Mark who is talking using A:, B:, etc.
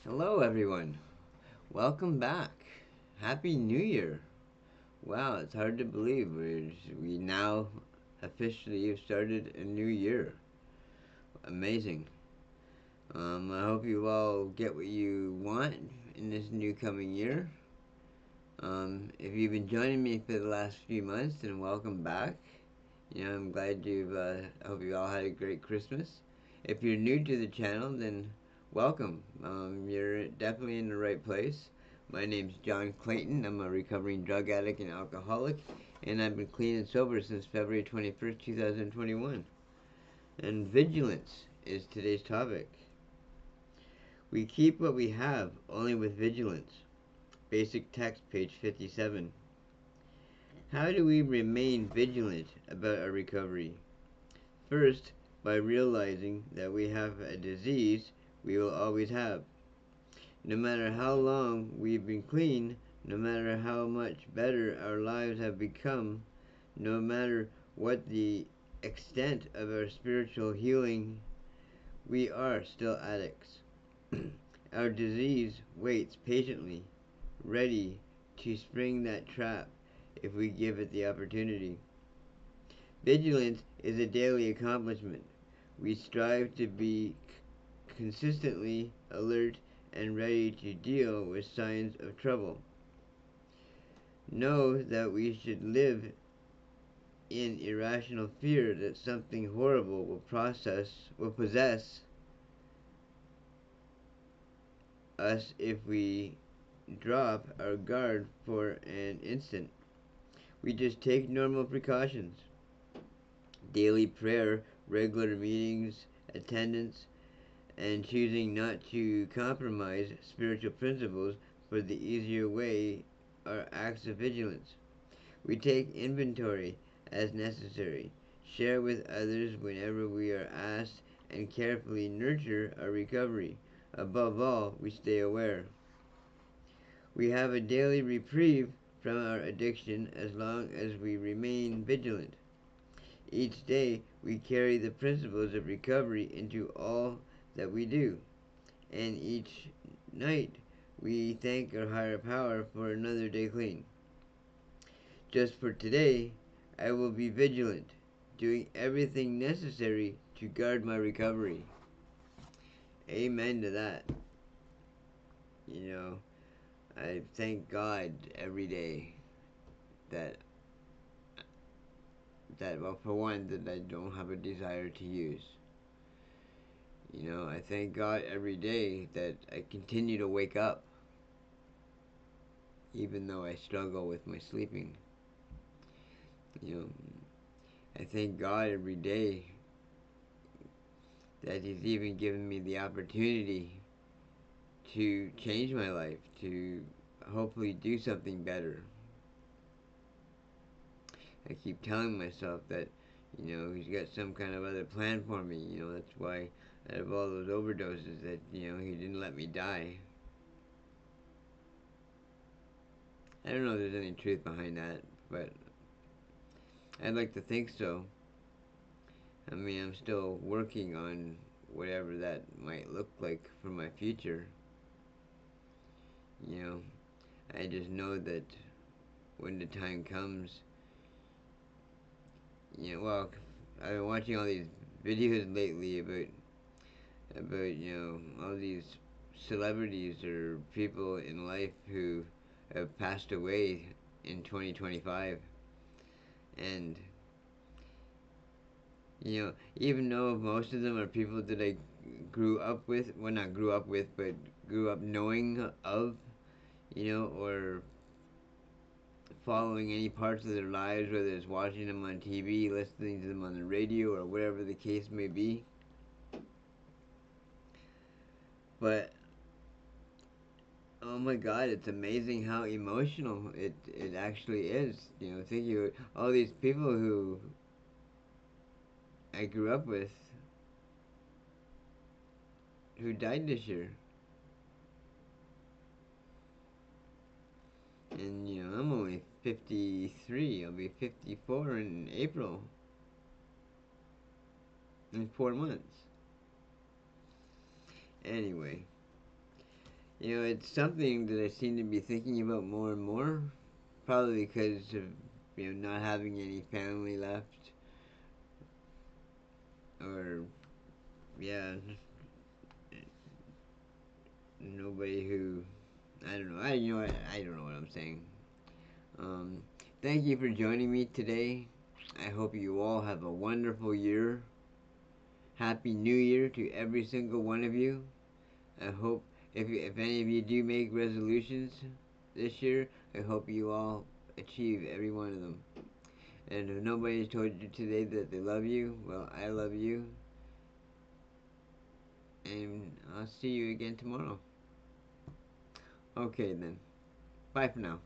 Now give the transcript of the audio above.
A: Hello, everyone. Welcome back. Happy New Year. Wow, it's hard to believe we now officially have started a new year. Amazing. I hope you all get what you want in this new coming year. If you've been joining me for the last few months, then welcome back. I'm glad I hope you all had a great Christmas. If you're new to the channel, then welcome. You're definitely in the right place. My name's John Clayton. I'm a recovering drug addict and alcoholic, and I've been clean and sober since February 21st, 2021. And vigilance is today's topic. We keep what we have only with vigilance. Basic text, page 57. How do we remain vigilant about our recovery? First, by realizing that we have a disease we will always have. No matter how long we've been clean, no matter how much better our lives have become, no matter what the extent of our spiritual healing, we are still addicts. Our disease waits patiently, ready to spring that trap if we give it the opportunity. Vigilance is a daily accomplishment. We strive to be consistently alert and ready to deal with signs of trouble. Know that we should live in irrational fear that something horrible will possess us if we drop our guard for an instant. We just take normal precautions. Daily prayer, regular meetings, attendance, and choosing not to compromise spiritual principles for the easier way are acts of vigilance. We take inventory as necessary, share with others whenever we are asked, and carefully nurture our recovery. Above all, we stay aware. We have a daily reprieve from our addiction as long as we remain vigilant. Each day, we carry the principles of recovery into all that we do, and each night, we thank our higher power for another day clean. Just for today, I will be vigilant, doing everything necessary to guard my recovery. Amen to that. You know, I thank God every day that well, for one, that I don't have a desire to use. I thank God every day that I continue to wake up, even though I struggle with my sleeping. You know, I thank God every day that He's even given me the opportunity to change my life, to hopefully do something better. I keep telling myself that, He's got some kind of other plan for me. That's why out of all those overdoses that, He didn't let me die. I don't know if there's any truth behind that, but I'd like to think so. I mean, I'm still working on whatever that might look like for my future. You know, I just know that when the time comes, well, I've been watching all these videos lately about all these celebrities or people in life who have passed away in 2025, and even though most of them are people that I grew up with, well, not grew up with, but grew up knowing of, or following any parts of their lives, whether it's watching them on TV, listening to them on the radio, or whatever the case may be. But oh my God, it's amazing how emotional it actually is. Thinking of all these people who I grew up with who died this year, and I'm only 53. I'll be 54 in April, in 4 months. Anyway, It's something that I seem to be thinking about more and more. Probably because of not having any family left, or yeah, nobody who I don't know. I don't know what I'm saying. Um, Thank you for joining me today. I hope you all have a wonderful year. Happy New Year to every single one of you. I hope if any of you do make resolutions this year, I hope you all achieve every one of them. And if nobody's told you today that they love you, well, I love you, and I'll see you again tomorrow. Okay then. Bye for now.